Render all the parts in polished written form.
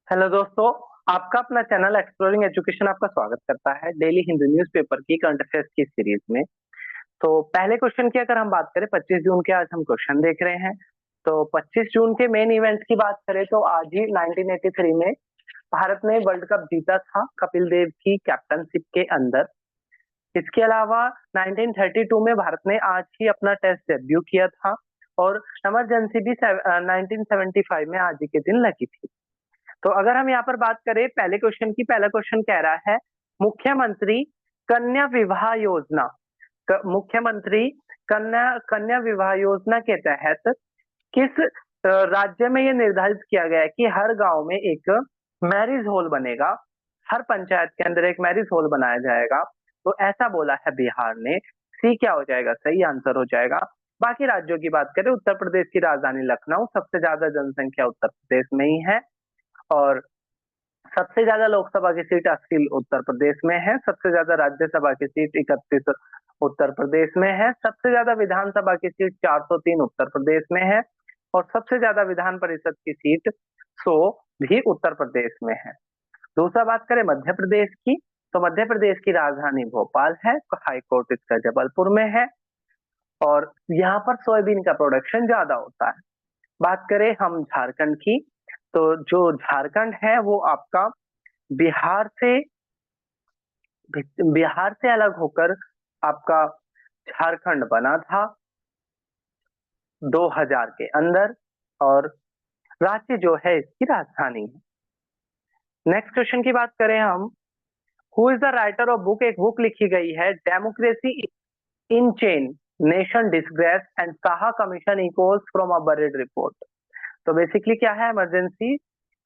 Hello दोस्तों। आपका अपना चैनल एक्सप्लोरिंग एजुकेशन आपका स्वागत करता है डेली हिंदू न्यूज़पेपर की करंट अफेयर्स की सीरीज में। तो पहले क्वेश्चन की अगर हम बात करें 25 जून के, आज हम क्वेश्चन देख रहे हैं। तो 25 जून के मेन इवेंट की बात करें तो आज ही 1983 में भारत ने वर्ल्ड कप जीता था कपिल देव की कैप्टनशिप के अंदर। इसके अलावा 1932 में भारत ने आज ही अपना टेस्ट डेब्यू किया था और इमरजेंसी भी 1975 में आज ही के दिन लगी थी। तो अगर हम यहाँ पर बात करें पहले क्वेश्चन की, पहला क्वेश्चन कह रहा है मुख्यमंत्री कन्या विवाह योजना। मुख्यमंत्री कन्या कन्या विवाह योजना के तहत किस राज्य में ये निर्धारित किया गया है कि हर गांव में एक मैरिज हॉल बनेगा, हर पंचायत के अंदर एक मैरिज हॉल बनाया जाएगा। तो ऐसा बोला है बिहार ने। सी क्या हो जाएगा, सही आंसर हो जाएगा। बाकी राज्यों की बात करें, उत्तर प्रदेश की राजधानी लखनऊ, सबसे ज्यादा जनसंख्या उत्तर प्रदेश में ही है और सबसे ज्यादा लोकसभा की सीट 80 उत्तर प्रदेश में है, सबसे ज्यादा राज्यसभा की सीट 31 उत्तर प्रदेश में है, सबसे ज्यादा विधानसभा की सीट 403 उत्तर प्रदेश में है और सबसे ज्यादा विधान परिषद की सीट 100 भी उत्तर प्रदेश में है। दूसरा बात करें मध्य प्रदेश की, तो मध्य प्रदेश की राजधानी भोपाल है, हाई कोर्ट इसका जबलपुर में है और यहाँ पर सोयाबीन का प्रोडक्शन ज्यादा होता है। बात करें हम झारखंड की, तो जो झारखंड है वो आपका बिहार से बिहार से अलग होकर आपका झारखंड बना था 2000 के अंदर और रांची जो है इसकी राजधानी है। नेक्स्ट क्वेश्चन की बात करें हम, who is the writer of book, एक बुक लिखी गई है democracy in chain, nation disgrace and Saha commission echoes from a buried report. तो बेसिकली क्या है, इमरजेंसी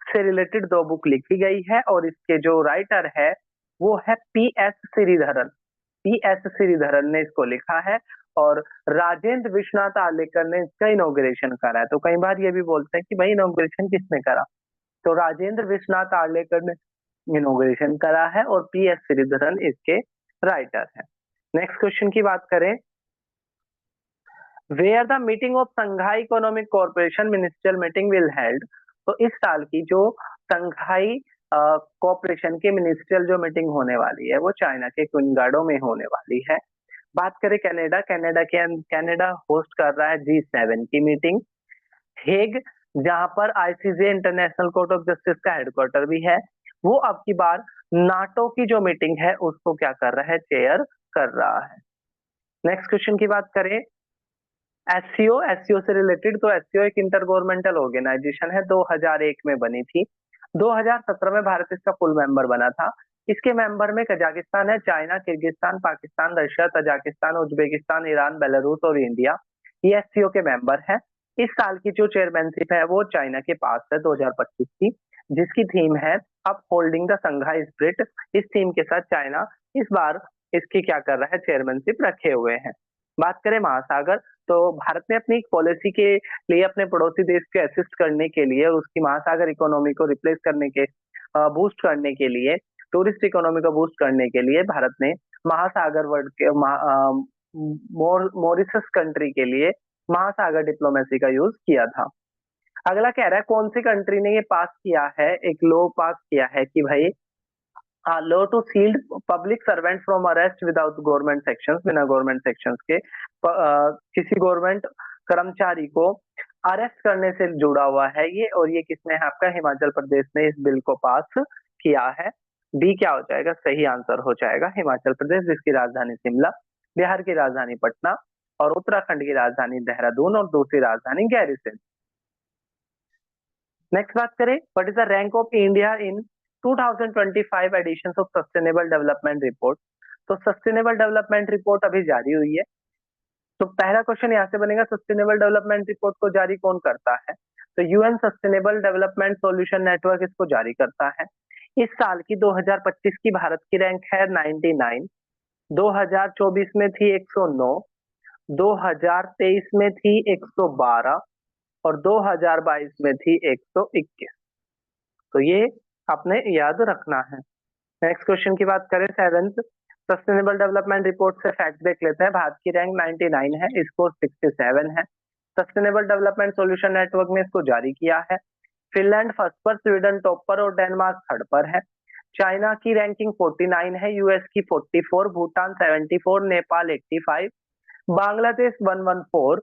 से रिलेटेड दो बुक लिखी गई है और इसके जो राइटर है वो है P S Sreedharan. P S Sreedharan ने इसको लिखा है और राजेंद्र विश्वनाथ आलेकर ने इसका इनॉग्रेशन करा है। तो कई बार ये भी बोलते हैं कि भाई इनॉग्रेशन किसने करा, तो राजेंद्र विश्वनाथ आलेकर ने इनॉग्रेशन करा है और पी एस श्रीधरन इसके राइटर है। नेक्स्ट क्वेश्चन की बात करें, where the meeting of Shanghai economic corporation ministerial meeting will held. तो इस साल की जो संघाई कॉर्पोरेशन की मिनिस्ट्रियल जो मीटिंग होने वाली है वो चाइना के क्विनगाडो में होने वाली है। बात करें कनाडा, कनाडा होस्ट कर रहा है G7 की मीटिंग। हेग, जहां पर ICJ international court of justice का हेडक्वार्टर भी है, वो अब की बार नाटो की जो मीटिंग है उसको क्या कर रहा है, चेयर कर रहा है। नेक्स्ट क्वेश्चन की बात करें, एससीओ, एससीओ से रिलेटेड, तो एससीओ एक इंटर गवर्नमेंटल ऑर्गेनाइजेशन है, 2001 में बनी थी। 2017 में भारत इसका फुल मेंबर बना था। इसके मेंबर में कजाकिस्तान है, China, Kyrgyzstan, Pakistan, Russia, Tajikistan, Uzbekistan, Iran, Belarus और इंडिया, ये एससीओ के मेंबर है। इस साल की जो चेयरमैनशिप है वो चाइना के पास है 2025 की, जिसकी थीम है up holding the Shanghai spirit. इस थीम के साथ चाइना इस बार इसकी क्या कर रहा है, चेयरमैनशिप रखे हुए हैं। बात करें महासागर, तो भारत ने अपनी पॉलिसी के लिए अपने पड़ोसी देश को असिस्ट करने के लिए और उसकी महासागर इकोनॉमी को रिप्लेस करने के, बूस्ट करने के लिए, टूरिस्ट इकोनॉमी को बूस्ट करने के लिए भारत ने महासागर वर्ल्ड के मॉरिशस कंट्री के लिए महासागर डिप्लोमेसी का यूज किया था। अगला कह रहा है कौन सी कंट्री ने ये पास किया है, एक लॉ पास किया है कि भाई law to shield public servant from arrest without government sections, बिना गवर्नमेंट सेक्शंस के किसी गवर्नमेंट कर्मचारी को अरेस्ट करने से जुड़ा हुआ है ये, और ये किसने है, आपका हिमाचल प्रदेश ने इस बिल को पास किया है। डी क्या हो जाएगा, सही आंसर हो जाएगा हिमाचल प्रदेश, जिसकी राजधानी शिमला, बिहार की राजधानी पटना और उत्तराखंड की राजधानी देहरादून और दूसरी राजधानी गैरिसन। नेक्स्ट बात करें, what is the rank of India in 2025 edition of sustainable development report. तो सस्टेनेबल डेवलपमेंट रिपोर्ट अभी जारी हुई है। तो पहला क्वेश्चन यहाँ से बनेगा, सस्टेनेबल डेवलपमेंट रिपोर्ट को जारी कौन करता है, तो UN sustainable development solution network इसको जारी करता है। इस साल की 2025 की भारत की रैंक है 99, 2024 में थी 109, 2023 में थी 112 और 2022 में थी 121। तो ये आपने याद रखना है। नेक्स्ट क्वेश्चन की बात करें, सेवेंथ, सस्टेनेबल डेवलपमेंट रिपोर्ट से फैक्ट देख लेते हैं। भारत की रैंक 99 है, स्कोर 67 है। सस्टेनेबल डेवलपमेंट सॉल्यूशन नेटवर्क ने इसको जारी किया है। फिनलैंड फर्स्ट पर, स्वीडन टॉप पर और डेनमार्क थर्ड पर है। चाइना की रैंकिंग 49 है, यूएस की 44, भूटान 74, नेपाल 85, बांग्लादेश 114,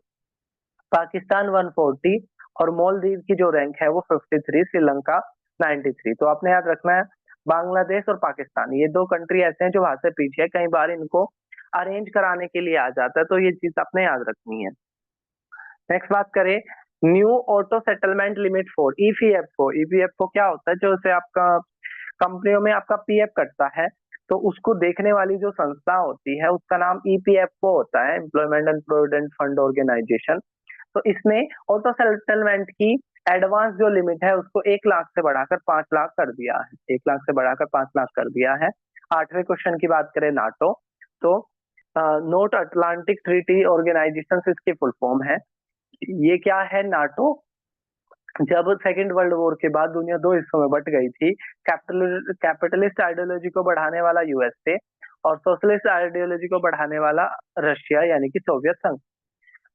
पाकिस्तान 140 और मालदीव की जो रैंक है वो 53, श्रीलंका 93। तो आपने याद रखना है बांग्लादेश और पाकिस्तान ये दो कंट्री ऐसे हैं जो वहां से पीछे है, कई बार इनको अरेंज कराने के लिए आ जाता है, तो ये चीज आपने याद रखनी है। नेक्स्ट बात करें, new auto settlement limit for EPFO. EPFO क्या होता है? जो से आपका कंपनियों में आपका पीएफ कटता है, तो उसको देखने वाली जो संस्था होती है उसका नाम ईपीएफओ होता है, employment and provident fund organisation. तो इसने ऑटो सेटलमेंट की एडवांस जो लिमिट है उसको 1 लाख से बढ़ाकर 5 लाख कर दिया है, 1 लाख से बढ़ाकर 5 लाख कर दिया है। 8वें क्वेश्चन की बात करें, नाटो, तो नॉर्थ अटलांटिक ट्रीटी ऑर्गेनाइजेशन इसकी फुल फॉर्म है। ये क्या है नाटो? जब सेकेंड वर्ल्ड वॉर के बाद दुनिया दो हिस्सों में बट गई थी, कैपिटलिस्ट आइडियोलॉजी को बढ़ाने वाला यूएसए और सोशलिस्ट आइडियोलॉजी को बढ़ाने वाला रशिया यानी कि सोवियत संघ।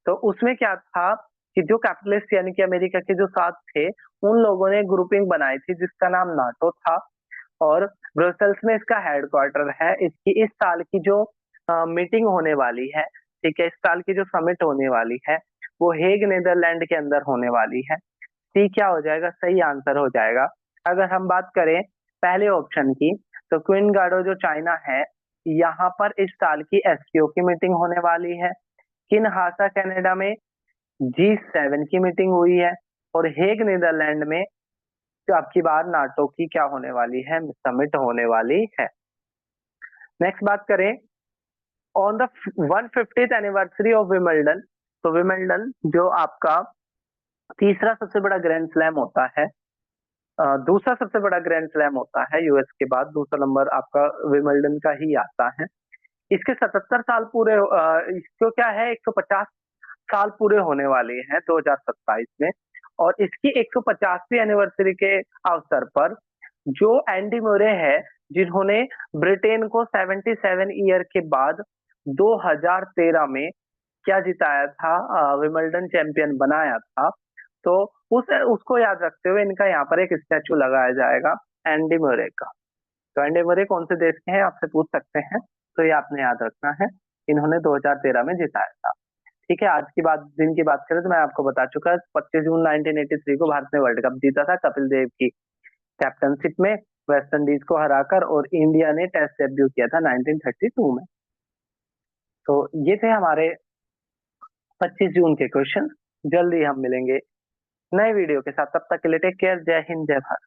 तो उसमें क्या था कि जो कैपिटलिस्ट यानी कि अमेरिका के जो साथ थे, उन लोगों ने ग्रुपिंग बनाई थी जिसका नाम नाटो था, और ब्रसेल्स में इसका हेडक्वार्टर है। इसकी इस साल की जो मीटिंग होने वाली है, ठीक है, इस साल की जो समिट होने वाली है वो हेग नीदरलैंड के अंदर होने वाली है। सी क्या हो जाएगा? सही आंसर हो जाएगा। अगर हम बात करें पहले ऑप्शन की, तो क्वीन गार्डो जो चाइना है, यहाँ पर इस साल की एससीओ की मीटिंग होने वाली है। किनहासा कनाडा में G7 की मीटिंग हुई है, और हेग नीदरलैंड में जो आपकी बार नाटो की क्या होने वाली है? समिट होने वाली है। नेक्स्ट बात करें, on the 150th anniversary of Wimbledon. तो विमल्डन जो आपका तीसरा सबसे बड़ा ग्रैंड स्लैम होता है, दूसरा सबसे बड़ा ग्रैंड स्लैम होता है यूएस के बाद, दूसरा नंबर आपका विमल्डन का ही आता है। इसके 77 साल पूरे, इसको क्या है 150 साल पूरे होने वाले हैं 2027 में। और इसकी 150वीं एनिवर्सरी के अवसर पर जो एंडी मुरे है, जिन्होंने ब्रिटेन को 77 ईयर के बाद 2013 में क्या जिताया था, विमल्डन चैंपियन बनाया था, तो उस उसको याद रखते हुए इनका यहाँ पर एक स्टैचू लगाया जाएगा एंडी मुरे का। तो एंडी मुरे कौन से देश के हैं आपसे पूछ सकते हैं, तो ये आपने याद रखना है, इन्होंने 2013 में जिताया था। ठीक है, आज की बात दिन की बात करें तो मैं आपको बता चुका, 25 जून 1983 को भारत ने वर्ल्ड कप जीता था कपिल देव की कैप्टनशिप में, वेस्ट इंडीज को हराकर, और इंडिया ने टेस्ट डेब्यू किया था 1932 में। तो ये थे हमारे 25 जून के क्वेश्चन। जल्दी हम मिलेंगे नए वीडियो के साथ, तब तक के लिए टेक केयर, जय हिंद जय भारत।